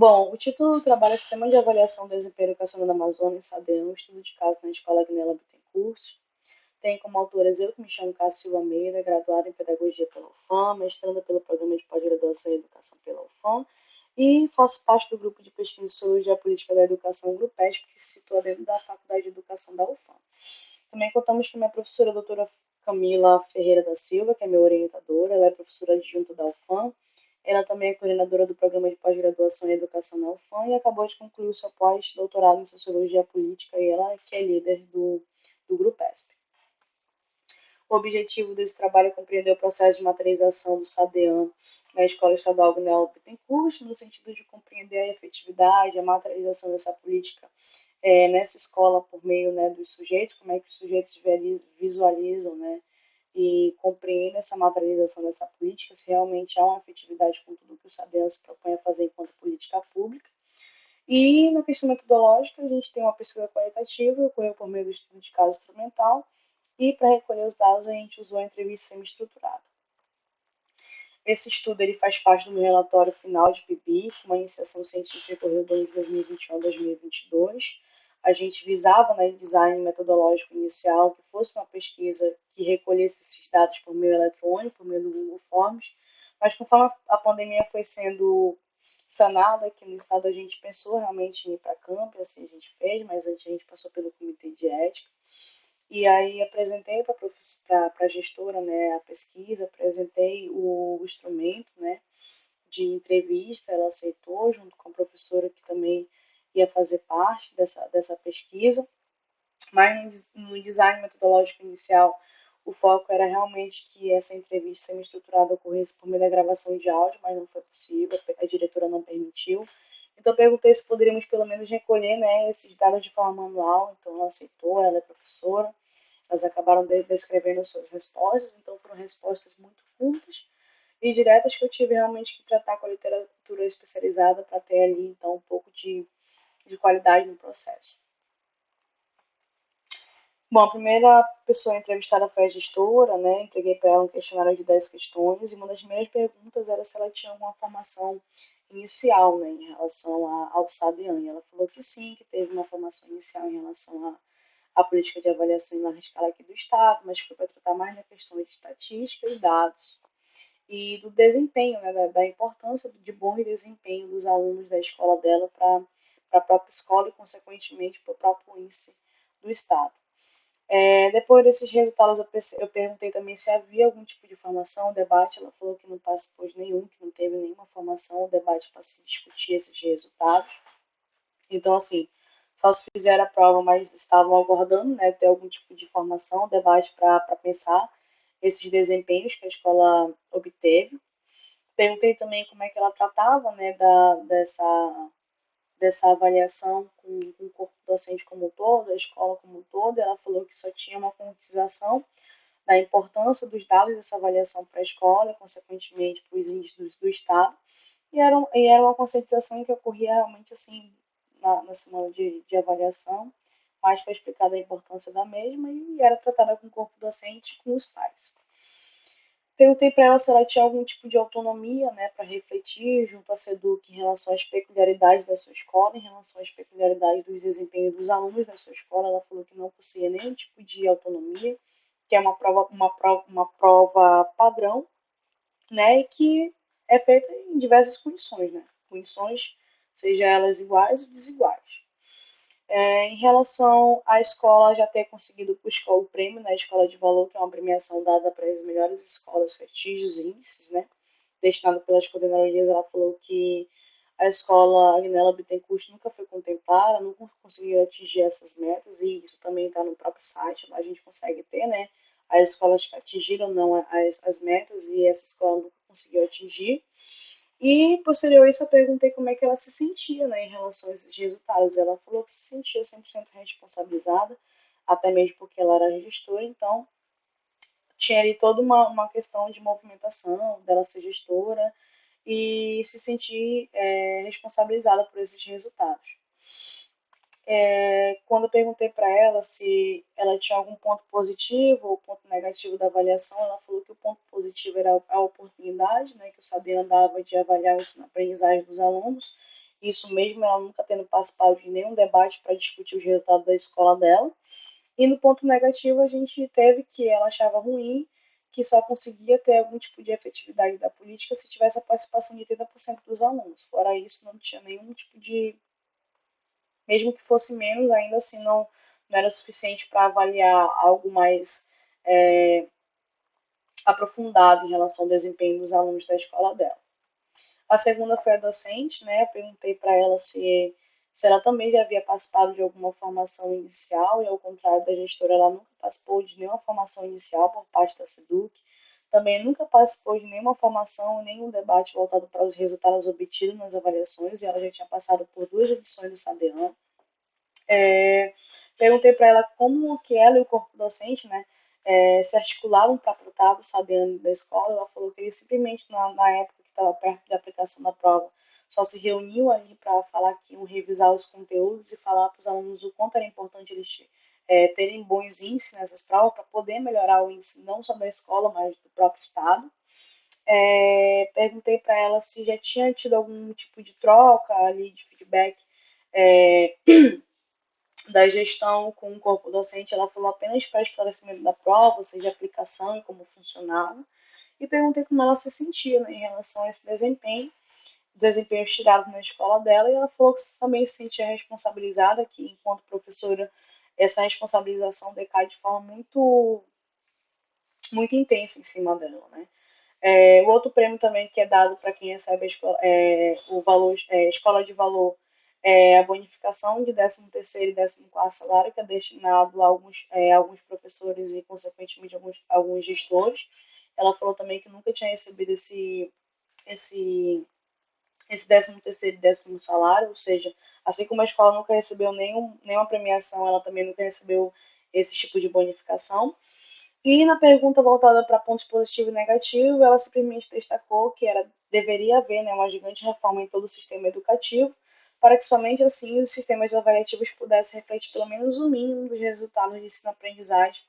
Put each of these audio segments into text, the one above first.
Bom, o título do trabalho é Sistema de Avaliação do Desempenho Educacional da Amazônia, SADEAM, estudo de caso na Escola Guinela Bittencourt. Tem como autora eu que me chamo Cássio Silva Almeida, graduada em Pedagogia pela UFAM, mestranda pelo Programa de Pós-Graduação em Educação pela UFAM, e faço parte do grupo de pesquisa sobre a política da educação GRUPESP, que se situa dentro da Faculdade de Educação da UFAM. Também contamos com a minha professora, a doutora Camila Ferreira da Silva, que é minha orientadora, ela é professora adjunta da UFAM. Ela também é coordenadora do Programa de Pós-Graduação em Educação na UFAM e acabou de concluir o seu pós-doutorado em Sociologia Política, e ela que é líder do GRUPESP. O objetivo desse trabalho é compreender o processo de materialização do SADEAM na Escola Estadual Guinela Bittencourt, no sentido de compreender a efetividade, a materialização dessa política nessa escola por meio, né, dos sujeitos, como é que os sujeitos visualizam, né, e compreendem essa materialização dessa política, se realmente há uma efetividade com tudo que o SADEAM se propõe a fazer enquanto política pública. E na questão metodológica, a gente tem uma pesquisa qualitativa, ocorreu por meio do estudo de caso instrumental, e para recolher os dados a gente usou a entrevista semi-estruturada. Esse estudo ele faz parte do meu relatório final de PIBIC, uma iniciação científica que ocorreu de 2021 a 2022. A gente visava, né, em design metodológico inicial, que fosse uma pesquisa que recolhesse esses dados por meio eletrônico, por meio do Google Forms, mas conforme a pandemia foi sendo sanada aqui no estado, a gente pensou realmente em ir para campo, assim a gente fez, mas antes a gente passou pelo comitê de ética. E aí apresentei para a gestora, né, a pesquisa, apresentei o instrumento, né, de entrevista, ela aceitou, junto com a professora que também ia fazer parte dessa pesquisa, mas no design metodológico inicial, o foco era realmente que essa entrevista semi-estruturada ocorresse por meio da gravação de áudio, mas não foi possível, a diretora não permitiu. Então, eu perguntei se poderíamos pelo menos recolher, né, esses dados de forma manual, então ela aceitou, ela é professora, elas acabaram descrevendo as suas respostas, então foram respostas muito curtas e diretas que eu tive realmente que tratar com a literatura especializada para ter ali, então, um pouco de qualidade no processo. Bom, a primeira pessoa entrevistada foi a gestora, né? Entreguei para ela um questionário de 10 questões e uma das primeiras perguntas era se ela tinha alguma formação inicial, né, em relação ao SADEAN. E ela falou que sim, que teve uma formação inicial em relação à política de avaliação em larga escala aqui do Estado, mas foi para tratar mais da questão de estatística e dados e do desempenho, né, da importância de bom desempenho dos alunos da escola dela para a própria escola e, consequentemente, para o próprio índice do Estado. Depois desses resultados, eu perguntei também se havia algum tipo de formação, debate. Ela falou que não participou de nenhum, que não teve nenhuma formação, debate para se discutir esses resultados. Então, assim, só se fizeram a prova, mas estavam aguardando, né, ter algum tipo de formação, debate para pensar esses desempenhos que a escola obteve. Perguntei também como é que ela tratava, né, dessa avaliação com o corpo docente como um todo, a escola como um todo. Ela falou que só tinha uma concretização da importância dos dados dessa avaliação para a escola, e, consequentemente, para os índices do Estado, e era uma conscientização que ocorria realmente assim na semana de avaliação, mas foi explicada a importância da mesma e era tratada com o corpo docente e com os pais. Perguntei para ela se ela tinha algum tipo de autonomia, né, para refletir junto à SEDUC em relação às peculiaridades da sua escola, em relação às peculiaridades dos desempenhos dos alunos da sua escola. Ela falou que não possuía nenhum tipo de autonomia, que é uma prova padrão, né, e que é feita em diversas condições, né, condições, seja elas iguais ou desiguais. Em relação à escola já ter conseguido o prêmio na Escola de Valor, que é uma premiação dada para as melhores escolas, prestígios e índices, né, destinado pelas coordenadorias. Ela falou que a escola Guinela Bittencourt nunca foi contemplada, nunca conseguiu atingir essas metas, e isso também está no próprio site, lá a gente consegue ter, né, as escolas que atingiram ou não as metas, e essa escola nunca conseguiu atingir. E, posterior a isso, eu perguntei como é que ela se sentia, né, em relação a esses resultados. Ela falou que se sentia 100% responsabilizada, até mesmo porque ela era gestora, então tinha ali toda uma questão de movimentação, dela ser gestora e se sentir responsabilizada por esses resultados. Quando eu perguntei para ela se ela tinha algum ponto positivo ou ponto negativo da avaliação, ela falou que o ponto positivo era a oportunidade, né, que o SADEAM dava de avaliar a aprendizagem dos alunos, isso mesmo ela nunca tendo participado de nenhum debate para discutir os resultados da escola dela. E no ponto negativo, a gente teve que ela achava ruim que só conseguia ter algum tipo de efetividade da política se tivesse a participação de 30% dos alunos. Fora isso, não tinha nenhum tipo de. Mesmo que fosse menos, ainda assim não era suficiente para avaliar algo mais aprofundado em relação ao desempenho dos alunos da escola dela. A segunda foi a docente, né? Eu perguntei para ela se ela também já havia participado de alguma formação inicial, e ao contrário da gestora, ela nunca participou de nenhuma formação inicial por parte da SEDUC, também nunca participou de nenhuma formação, nenhum debate voltado para os resultados obtidos nas avaliações, e ela já tinha passado por 2 edições do SADEAN. Perguntei para ela como que ela e o corpo docente, né, se articulavam para tratar do SADEAN da escola. Ela falou que eles simplesmente, na época que estava perto da aplicação da prova, só se reuniu ali para falar que iam revisar os conteúdos e falar para os alunos o quanto era importante eles terem bons índices nessas provas para poder melhorar o índice não só da escola, mas do próprio estado. Perguntei para ela se já tinha tido algum tipo de troca ali de feedback da gestão com o corpo docente. Ela falou apenas para esclarecimento da prova, ou seja, aplicação e como funcionava. E perguntei como ela se sentia, né, em relação a esse desempenho tirado na escola dela, e ela falou que também se sentia responsabilizada, que enquanto professora essa responsabilização decai de forma muito intensa em cima dela, né? O outro prêmio também que é dado para quem recebe o valor, escola de valor, é a bonificação de 13º e 14º salário, que é destinado a alguns professores e, consequentemente, alguns gestores. Ela falou também que nunca tinha recebido esse 13º e 10º salário, ou seja, assim como a escola nunca recebeu nenhuma premiação, ela também nunca recebeu esse tipo de bonificação. E na pergunta voltada para pontos positivos e negativos, ela simplesmente destacou que deveria haver, né, uma gigante reforma em todo o sistema educativo, para que somente assim os sistemas avaliativos pudessem refletir pelo menos o mínimo dos resultados de ensino-aprendizagem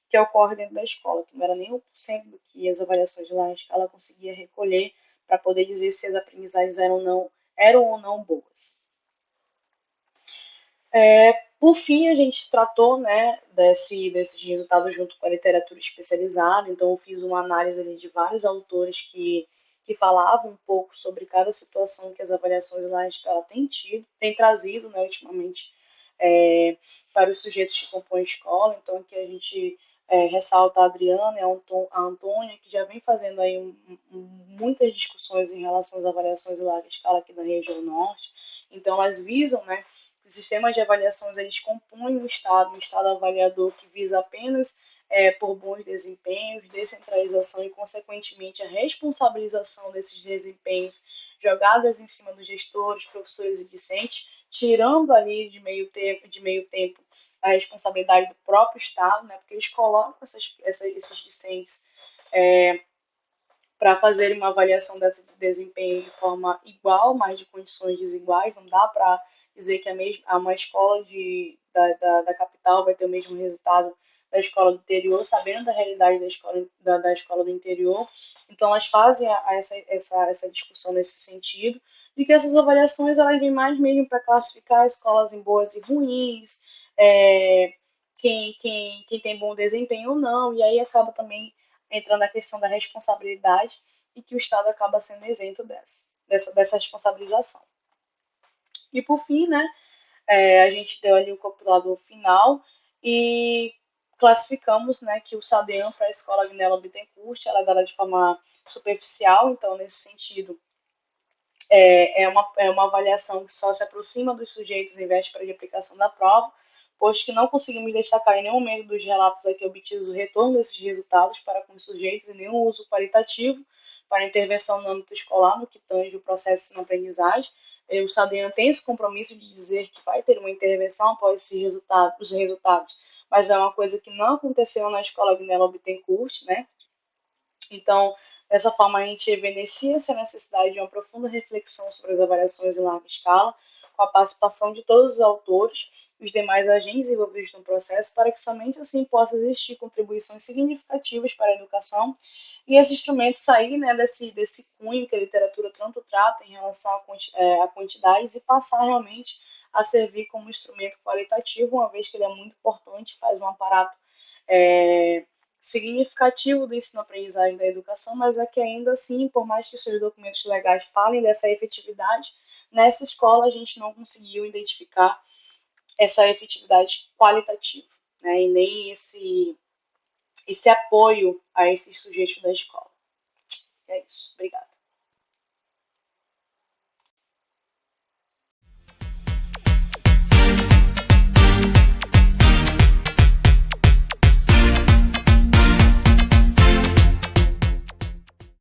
que ocorre dentro da escola, que não era nem 1% do que as avaliações de lá na escala conseguia recolher para poder dizer se as aprendizagens eram ou não boas. Por fim, a gente tratou, né, desses resultados junto com a literatura especializada. Então, eu fiz uma análise ali de vários autores que falavam um pouco sobre cada situação que as avaliações lá na escala têm trazido, né, ultimamente, para os sujeitos que compõem a escola. Então, aqui a gente ressalta a Adriana e a Antônia, que já vem fazendo aí muitas discussões em relação às avaliações em larga escala aqui na região norte. Então, elas visam, né, os sistemas de avaliações, eles compõem um estado avaliador que visa apenas por bons desempenhos, descentralização e, consequentemente, a responsabilização desses desempenhos jogadas em cima dos gestores, professores e discentes, tirando ali de meio tempo a responsabilidade do próprio Estado, né, porque eles colocam esses discentes para fazerem uma avaliação dessa de desempenho de forma igual, mas de condições desiguais. Não dá para dizer que uma escola da capital vai ter o mesmo resultado da escola do interior, sabendo da realidade da escola do interior. Então, elas fazem essa discussão nesse sentido, de que essas avaliações elas vêm mais mesmo para classificar escolas em boas e ruins, quem tem bom desempenho ou não, e aí acaba também entrando na questão da responsabilidade, e que o Estado acaba sendo isento dessa responsabilização. E por fim, né, a gente deu ali o compilador final e classificamos, né, que o SADEAN para a escola Agnella Bittencourt, ela é dada de forma superficial. Então, nesse sentido, é uma avaliação que só se aproxima dos sujeitos em véspera de aplicação da prova, pois que não conseguimos destacar em nenhum momento dos relatos aqui obtidos o retorno desses resultados para com os sujeitos e nenhum uso qualitativo para intervenção no âmbito escolar no que tange o processo de aprendizagem. O SADEAN tem esse compromisso de dizer que vai ter uma intervenção após os resultados, mas é uma coisa que não aconteceu na escola Agnella Bittencourt, né? Então, dessa forma, a gente evidencia essa necessidade de uma profunda reflexão sobre as avaliações em larga escala, com a participação de todos os autores e os demais agentes envolvidos no processo, para que somente assim possa existir contribuições significativas para a educação e esse instrumento sair, né, desse cunho que a literatura tanto trata em relação a quantidades e passar realmente a servir como instrumento qualitativo, uma vez que ele é muito importante, faz um aparato é, significativo do ensino-aprendizagem da educação, mas é que ainda assim, por mais que os seus documentos legais falem dessa efetividade, nessa escola a gente não conseguiu identificar essa efetividade qualitativa, né, e nem esse apoio a esses sujeitos da escola. É isso. Obrigada.